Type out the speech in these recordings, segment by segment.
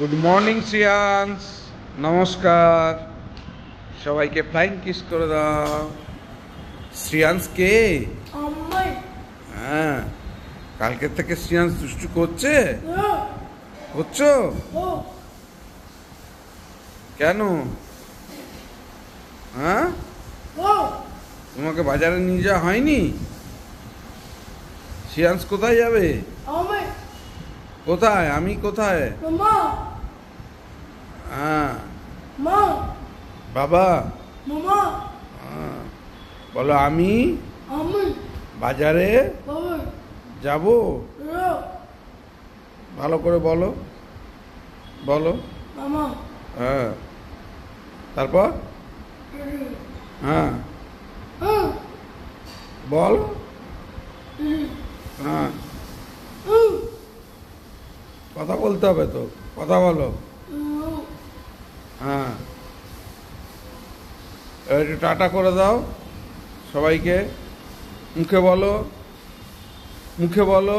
Good morning Shriyansh, নমস্কার। সবাইকে flying kiss করে দাও। শ্রিয়াংশ কে? হ্যাঁ, কালকের থেকে শ্রিয়াংশ দুষ্টু করছে। করছো কেন? হ্যাঁ, তোমাকে বাজারে নিয়ে যাওয়া হয়নি? শ্রিয়াংশ কোথায় যাবে? কোথায়? আমি কোথায়? হ্যাঁ, বাবা। হ্যাঁ, বলো আমি বাজারে যাব। ভালো করে বলো, বলো। হ্যাঁ, তারপর? হ্যাঁ, বল। হ্যাঁ, কথা বলতে হবে তো, কথা বলো। হ্যাঁ, এবার একটু টাটা করে দাও সবাইকে। মুখে বলো, মুখে বলো,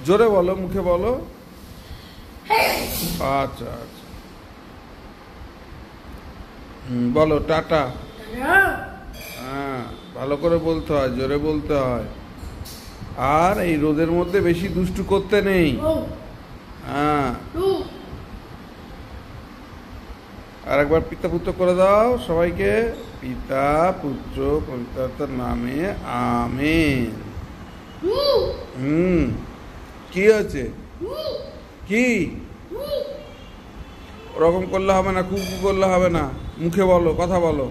জোরে বলো, মুখে বলো। আচ্ছা আচ্ছা, বলো টাটা। হ্যাঁ, ভালো করে বলতে হয়, জোরে বলতে হয়। আর এই রোদের মধ্যে বেশি দুষ্টু করতে নেই। হ্যাঁ, আর একবার পিতা পুত্র করে দাও সবাইকে। পিতা পুত্র পবিত্র নামে আমেন। কি হয়েছে? কি ওরকম করলে হবে না, কুকু করলে হবে না। মুখে বলো, কথা বলো,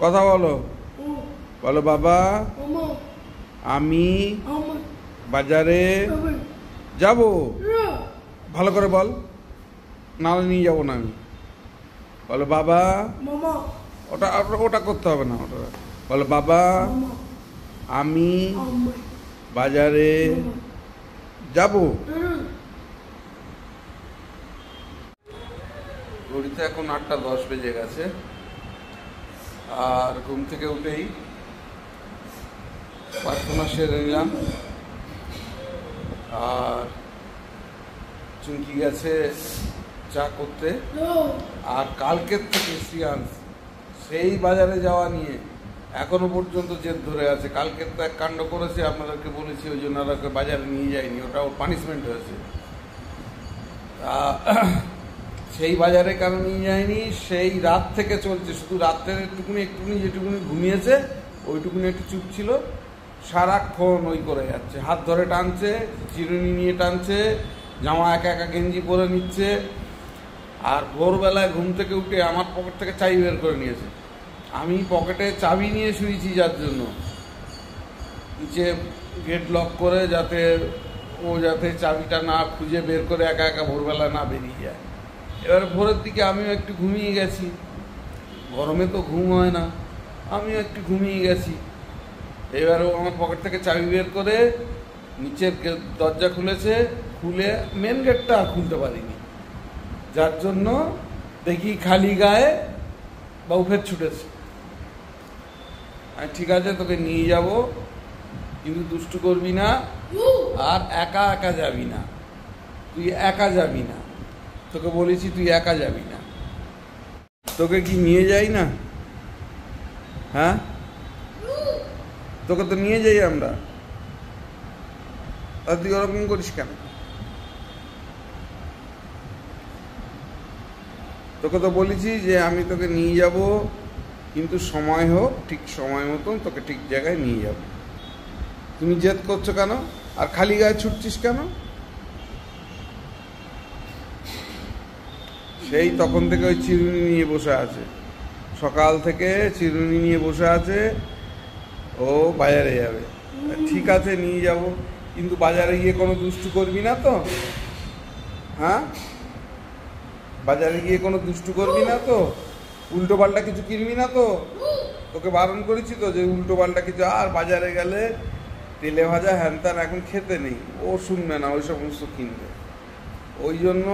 কথা বলো। বলো বাবা আমি বাজারে যাব। ভালো করে বল, নাহলে নিয়ে যাবো না আমি। বলো বাবা। ওটা ওটা করতে হবে না, ওটা বলো বাবা আমি বাজারে যাব। ঘড়িতে এখন 8:10 বেজে গেছে। আর ঘুম থেকে উঠেই প্রার্থনা সেরে নিলাম। আর চুমকি গেছে চা করতে। আর কালকের থেকে শ্রিয়াংশ সেই বাজারে যাওয়া নিয়ে এখনো পর্যন্ত জেদ ধরে আছে। কালকের তো এক কাণ্ড করেছে, আপনাদেরকে বলেছি, ওই জন্য ওকে বাজারে নিয়ে যায়নি। ওটা ওর পানিশমেন্ট হয়েছে। সেই বাজারে কেন নিয়ে যায়নি? সেই রাত থেকে চলছে, শুধু রাত্রের একটুকুনি যেটুকুনি ঘুমিয়েছে ওইটুকুনি একটু চুপ ছিল। সারাক্ষণ ওই করে যাচ্ছে, হাত ধরে টানছে, চিরুনি নিয়ে টানছে, জামা একা একা গেঞ্জি পরে নিচ্ছে। আর ভোরবেলায় ঘুম থেকে উঠে আমার পকেট থেকে চাবি বের করে নিয়েছে। আমি পকেটে চাবি নিয়ে শুয়েছি, যার জন্য নিচে গেট লক করে, যাতে চাবিটা না খুঁজে বের করে একা একা ভোরবেলা না বেরিয়ে যায়। এবার ভোরের দিকে আমিও একটু ঘুমিয়ে গেছি। গরমে তো ঘুম হয় না, আমিও একটু ঘুমিয়ে গেছি। এবারও আমার পকেট থেকে চাবি বের করে নিচের দরজা খুলেছে, খুলে মেন গেটটা আর খুলতে পারিনি। যার জন্য দেখি খালি গায়ে বাবু ফের ছুটেছে। ঠিক আছে, তোকে নিয়ে যাব, কিন্তু দুষ্টু করবি না, আর একা একা যাবি না। তুই একা যাবি না, তোকে বলেছি তুই একা যাবি না। তোকে কি নিয়ে যাই না? হ্যাঁ, তোকে তো নিয়ে যাই আমরা। আর তুই ওরকম করিস কেন? তোকে তো বলেছি যে আমি তোকে নিয়ে যাব, কিন্তু সময় হোক, ঠিক সময় মতন তোকে ঠিক জায়গায় নিয়ে যাব। তুমি জেদ করছো কেন? আর খালি গায়ে ছুটছিস কেন? সেই তখন থেকে ওই চিরুনি নিয়ে বসে আছে, সকাল থেকে চিরুনি নিয়ে বসে আছে। ও বাজারে যাবে। ঠিক আছে, নিয়ে যাব, কিন্তু বাজারে গিয়ে কোনো দুষ্টু করবি না তো? হ্যাঁ, বাজারে গিয়ে কোনো দুষ্টু করবি না তো? উল্টো পাল্টা কিছু কিনবি না তো? তোকে বারণ করেছি তো যে উল্টো পাল্টা কিছু, আর বাজারে গেলে তেলে ভাজা হ্যান ত্যান এখন খেতে নেই। ও শুনবে না ওই সমস্ত কিনবে। ওই জন্য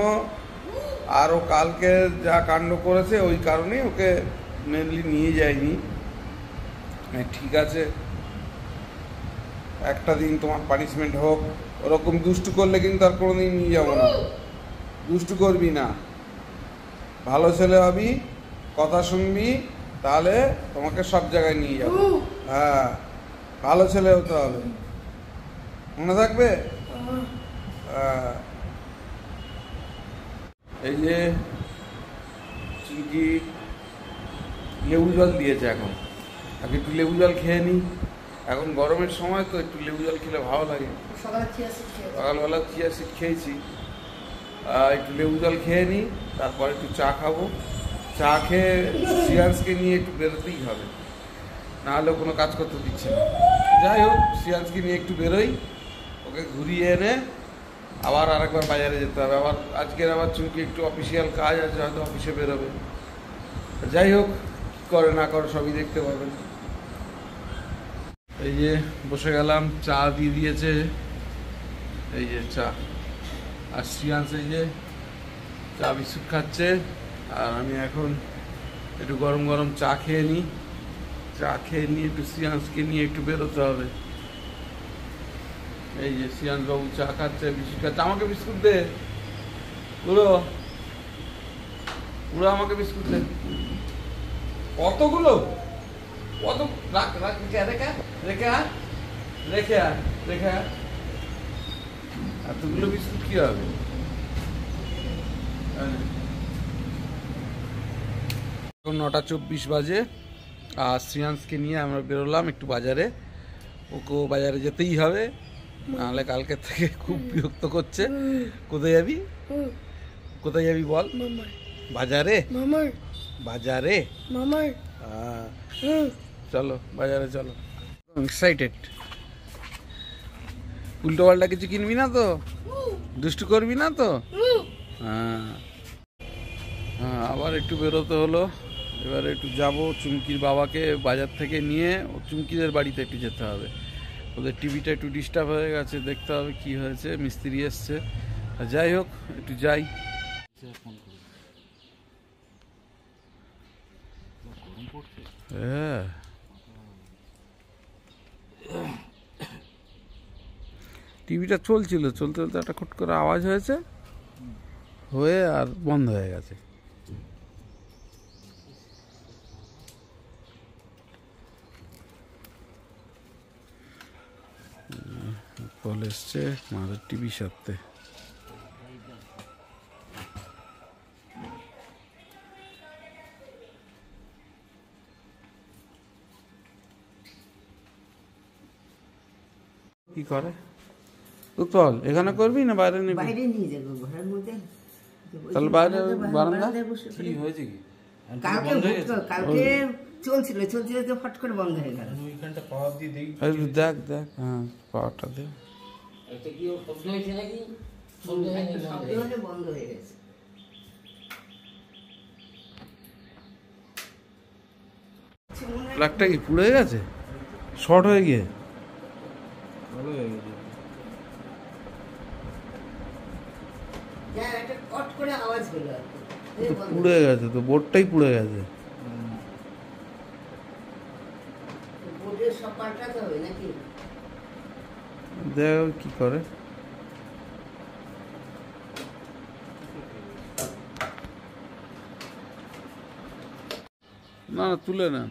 আর ও কালকে যা কাণ্ড করেছে ওই কারণেই ওকে মেনলি নিয়ে যায়নি। ঠিক আছে, একটা দিন তোমার পানিশমেন্ট হোক। ওরকম দুষ্টু করলে কিন্তু আর কোনোদিন নিয়ে যাবো না। দুষ্টু করবি না, ভালো ছেলে হবি, কথা শুনবি, তাহলে তোমাকে সব জায়গায় নিয়ে যাবো। হ্যাঁ, ভালো ছেলে হতে হবে, মনে থাকবে। এই যে চিংকি লেবু জল দিয়েছে, এখন আগে একটু লেবু জল খেয়ে নিই। এখন গরমের সময় তো একটু লেবু জল খেলে ভালো লাগে। সকালবেলা চিয়া সিড খেয়েছি, একটু লেবু জল খেয়ে নিই, তারপর একটু চা খাবো। চা খেয়ে সিয়ান্সকে নিয়ে একটু বেরোতেই হবে, নাহলে কোনো কাজ করতে দিচ্ছে না। যাই হোক, সিয়ান্সকে নিয়ে একটু বেরোই, ওকে ঘুরিয়ে এনে আবার আরেকবার বাজারে যেতে হবে। আবার আজকের আবার চুমকি একটু অফিসিয়াল কাজ আছে, হয়তো অফিসে বেরোবে। যাই হোক, কী করে না করে সবই দেখতে পাবেন। এই যে বসে গেলাম, চা দিয়ে দিয়েছে, এই যে চা। আর শ্রিয়াংশ এই যে চা বিস্কুট খাচ্ছে, আর আমি এখন একটু গরম গরম চা খেয়ে নিই। চা খেয়ে নিয়ে একটু শ্রিয়াংশকে নিয়ে একটু বেরোতে হবে। এই যে শ্রিয়াংশ বাবু চা খাচ্ছে, বিস্কুট খাচ্ছে। আমাকে বিস্কুট দে, পুরো পুরো আমাকে বিস্কুট দে। কতগুলো? কত? রাখ রাখ, রেখে রেখে রেখে রেখে রেখে। এতগুলো বিস্কুট কি হবে? এখন 9:24 বাজে, আর শ্রিয়াংশকে নিয়ে আমরা বেরোলাম একটু বাজারে। ওকেও বাজারে যেতেই হবে, নাহলে কালকে থেকে খুব বিরক্ত করছে। কোথায় যাবি? কোথায় যাবি বল? বাজারে। বাজারে চলো, বাজারে চলো। এক্সাইটেড? উল্টো পাল্টা কিছু কিনবি না তো? দুষ্টু করবি না তো? হ্যাঁ হ্যাঁ, আবার একটু বেরোতে হলো। এবারে একটু যাব চুমকির বাবাকে বাজার থেকে নিয়ে, চুমকিদের বাড়িতে একটু যেতে হবে। ওদের টিভিটা একটু ডিস্টার্ব হয়ে গেছে, দেখতে হবে কি হয়েছে, মিস্ত্রি এসছে। যাই হোক, একটু যাই। হ্যাঁ, টিভিটা চলছিল, চলতে চলতে একটা খুট করে আওয়াজ হয়েছে, হয়ে আর বন্ধ হয়ে গেছে। কল এসছে মাদের টিভির সাথে। কি করে উৎপল? এখানে করবি না বাইরে নিবি? বাইরে নিয়ে যাবো, ঘরের মধ্যে। তাহলে বাইরে বারান্দা কি হয়েছে? কি কালকে চলছিল তো ফট করে বন্ধ হয়ে গেল। দেখ দেখ, হ্যাঁ পাওয়ারটা দে। বন্ধ হয়ে গেছে। প্লাগটা কি পুড়ে গেছে, শর্ট হয়ে গিয়ে? পুড়ে গেছে তো, বোর্ডটাই পুড়ে গেছে। দেখ কি করে। না না, তুলে নেন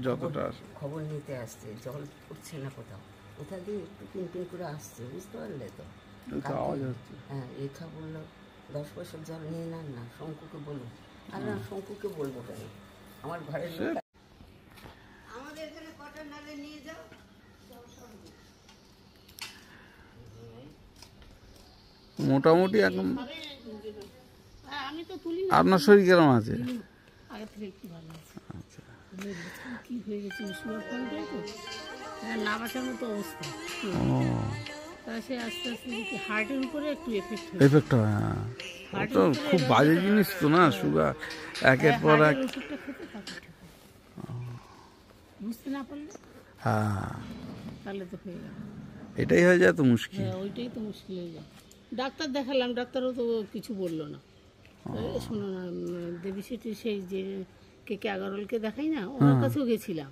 যতটা খবর নিতে আসছে, জল পড়ছে না কোথাও, কোথা দিয়ে একটু পিন করে আসছে, বুঝতে পারলে তো? হ্যাঁ, রেখা বললো 10 পয়সার জল নিয়ে নেন না, শঙ্কুকে বলুন। আর না, শঙ্কুকে বলবো কেন, আমার ঘরের আমাদের এখানে কটা নালে নিয়ে যাও। মোটামুটি এখন আপনার শরীর কেমন আছে? আগে থেকে একটু ভালো আছে। আচ্ছা, কি হয়ে গেছে, সুগার কন্ট্রোল তো, না বাঁচার মতো অবস্থা। তা সে আস্তে আস্তে দেখি হার্টের উপরে একটু এফেক্ট হয়। হ্যাঁ, তো খুব বাজে জিনিস তো না সুগার, একের পর এক। ওষুধটা খেতে থাকে, বুঝতে না পারলে হ্যাঁ, তাহলে তো হয়ে গেল। এটাই হয়ে যায় তো মুশকিল। হ্যাঁ, ওইটাই তো মুশকিল হয়ে যায়। ডাক্তার দেখালাম, ডাক্তারও তো কিছু বললো না। শোনো না, দেবী সিটির সেই যে কে আগরওয়ালকে দেখাই না, ওনার কাছেও গেছিলাম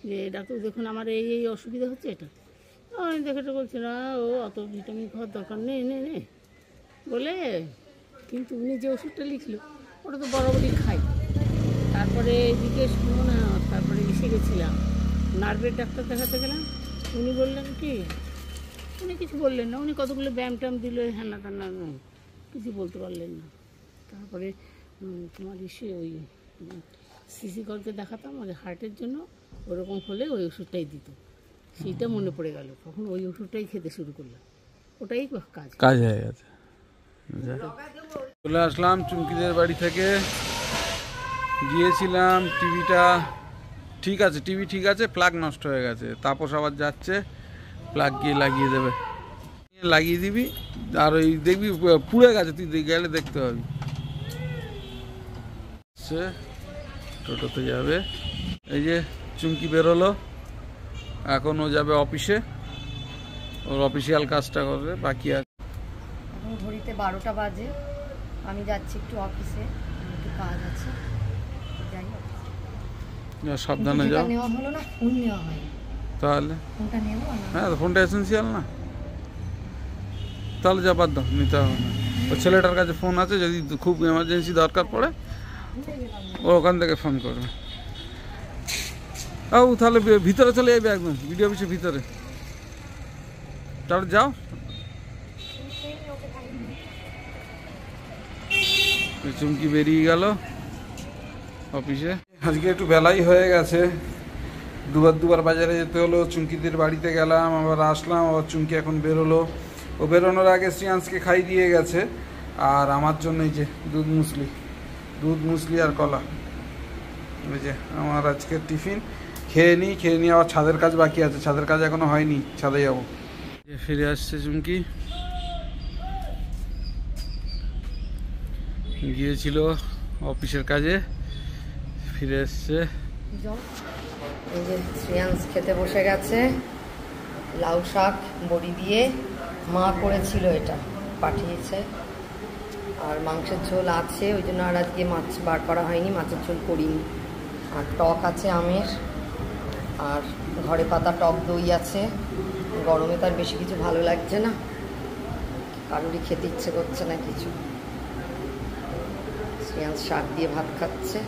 যে ডাক্তার দেখুন আমার এই অসুবিধা হচ্ছে, এটা আমি দেখে তো বলছি না, ও অত ভিটামিন খাওয়ার দরকার নেই, নে বলে। কিন্তু উনি যে ওষুধটা লিখলো ওটা তো বরাবরই খাই। তারপরে এদিকে শুনো না, তারপরে এসে গেছিলাম নার্ভের ডাক্তার দেখাতে গেলাম। উনি বললেন কি, উনি কিছু বললেন না, উনি কতগুলো ব্যায়াম ট্যাম দিল, হ্যানা টানা কিছু বলতে পারলেন না। তারপরে তোমার এসে ওই সিসি করকে দেখাতাম ওই হার্টের জন্য, ওরকম হলে ওই ওষুধটাই দিত। সেইটা মনে পড়ে গেল, তখন ওই ওষুধটাই খেতে শুরু করলাম, ওটাই কাজ হয়ে গেছে। চলে আসলাম চুমকিদের বাড়ি থেকে, গিয়েছিলাম। টিভিটা ঠিক আছে, টিভি ঠিক আছে, প্লাগ নষ্ট হয়ে গেছে। তাপস আবার যাচ্ছে, প্লাগ গিয়ে লাগিয়ে দেবে, লাগিয়ে দিবি। আর ওই দেখবি পুড়ে গেছে, তুই গেলে দেখতে পাবি। সে টোটোতে যাবে। এই যে চুমকি বেরোলো, এখন ও যাবে অফিসে, ওর অফিসিয়াল কাজটা করবে, বাকি আর। এখন ঘড়িতে 12টা বাজে, আমি যাচ্ছি একটু অফিসে, একটু কাজ আছে, যাই। সাবধানে যাও। নেওয়া হলো না, ফোন নেওয়া হয়নি, তাহলে ফোনটা নেবো না। হ্যাঁ, ফোনটা এসেন্সিয়াল না, তাহলে যা বাদ দাও, নিতে হবে না। ওই ছেলেটার কাছে ফোন আছে, যদি খুব এমার্জেন্সি দরকার পড়ে ও ওখান থেকে ফোন করবে। ও তাহলে ভিতরে চলে যাবে, একদম ভিডিও অফিসের ভিতরে। তাহলে যাও, চুমকি বেরিয়ে গেল অফিসে। আজকে একটু বেলাই হয়ে গেছে, দুবার বাজারে যেতে হলো। চুমকিদের বাড়িতে গেলাম, আবার আসলাম, আবার চুমকি এখন বেরোলো। ও বেরোনোর আগে শ্রিয়াংশকে খাই দিয়ে গেছে। আর আমার জন্য এই যে দুধ মুসলি আর কলা, এই যে আমার আজকের টিফিন। খেয়ে নিই আবার ছাদের কাজ বাকি আছে, ছাদের কাজ এখনো হয়নি, ছাদে যাবো। ফিরে আসছে চুমকি, গিয়েছিল অফিসের কাজে, ফিরে এসছে। এই যে শ্রেয়াংশ খেতে বসে গেছে, লাউ শাক বড়ি দিয়ে, মা করেছিল, এটা পাঠিয়েছে। আর মাংসের ঝোল আছে, ওই জন্য আর আজকে মাছ বার করা হয়নি, মাছের ঝোল করিনি। আর টক আছে আমের, আর ঘরে পাতা টক দই আছে। গরমে তার বেশি কিছু ভালো লাগছে না, কারোরই খেতে ইচ্ছে করছে না কিছু। শ্রেয়াংশ শাক দিয়ে ভাত খাচ্ছে,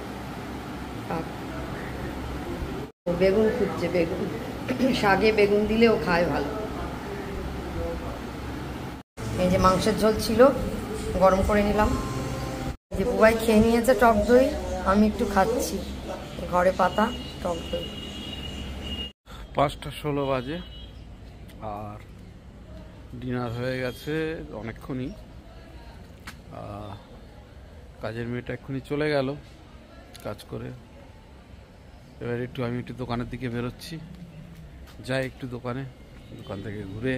আর বেগুন খুঁজছে, বেগুন শাকে বেগুন দিলেও খায় ভালো। এই যে মাংসের ঝোল ছিল, গরম করে নিলাম। যে বুবাই খেয়ে নিয়েছে টক দই, আমি একটু খাচ্ছি ঘরে পাতা টক দই। 5:16 বাজে, আর ডিনার হয়ে গেছে অনেকক্ষণই। কাজের মেয়েটা এক্ষুনি চলে গেল কাজ করে। এবার আমি একটু দোকানের দিকে বেরোচ্ছি, যাই একটু দোকান থেকে ঘুরে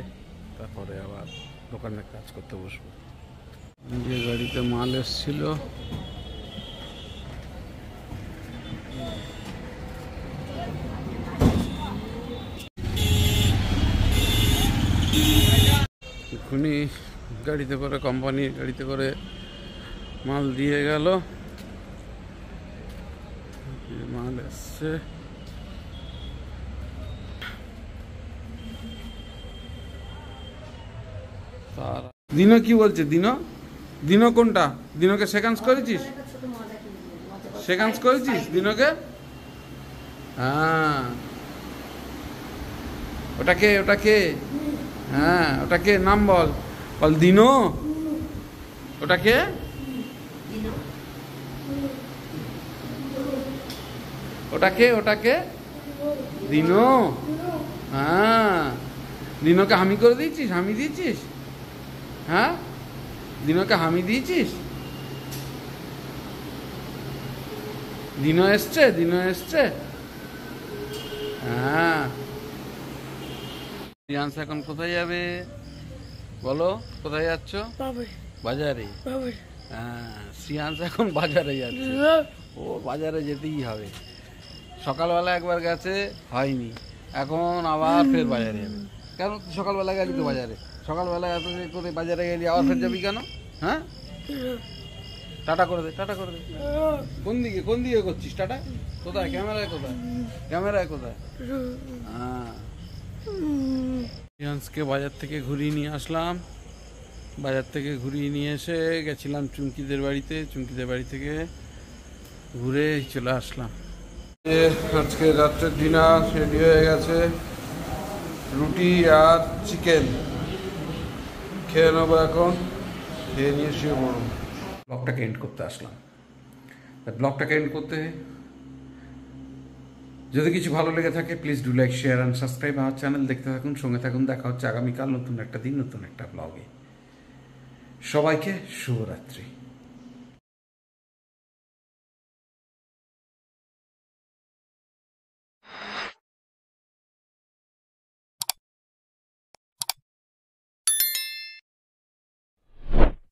তারপরে আবার দোকানে কাজ করতে বসবো। যে গাড়িতে মাল এসছিল, এক্ষুনি গাড়িতে করে, কোম্পানির গাড়িতে করে মাল দিয়ে গেল। মাল এসছে, তার দিনো কি বলছে? দিনো কোনটা? দিনোকে সেকেন্ডস করেছিস? সেকেন্ডস করেছিস দিনোকে? হ্যাঁ, ওটাকে হ্যাঁ, ওটাকে নাম বল দিনো। ওটাকে দিনো। হ্যাঁ, দিনোকে হামি করে দিয়েছিস, হামি দিয়েছিস? হ্যাঁ, দিনোকে হামি দিয়েছিস? দিনো এসছে। হ্যাঁ, শ্রিয়াংশ এখন কোথায় যাবে বলো? কোথায় যাচ্ছ? বাজারে। হ্যাঁ, শ্রিয়াংশ এখন বাজারে যাচ্ছে। ও বাজারে যেতেই হবে। সকালবেলা একবার গেছে, হয়নি, এখন আবার ফের বাজারে যাবে। কেন? সকালবেলা গেলি তো বাজারে, সকালবেলা এত করে বাজারে গেলি, আবার ফের যাবি কেন? হ্যাঁ, টাটা করে দে। কোন দিকে করছিস টাটা? কোথায়? ক্যামেরায় কোথায়? হ্যাঁ, রিয়ান্সকে বাজার থেকে ঘুরিয়ে নিয়ে আসলাম। বাজার থেকে ঘুরিয়ে নিয়ে এসে গেছিলাম চুমকিদের বাড়িতে, চুমকিদের বাড়ি থেকে ঘুরে চলে আসলাম। আজকে রাত্রের ডিনার রেডি হয়ে গেছে, রুটি আর চিকেন। খেয়ে নেবো এখন, খেয়ে নিয়ে শুয়ে পড়ব। ব্লগটাকে এন্ড করতে আসলাম। ব্লগটাকে এন্ড করতে যদি কিছু ভালো লেগে থাকে please do like, share and subscribe আমার চ্যানেল। দেখতে থাকুন, সঙ্গে থাকুন। দেখা হচ্ছে আগামীকাল নতুন একটা দিন, নতুন একটা ব্লগে। সবাইকে শুভরাত্রি।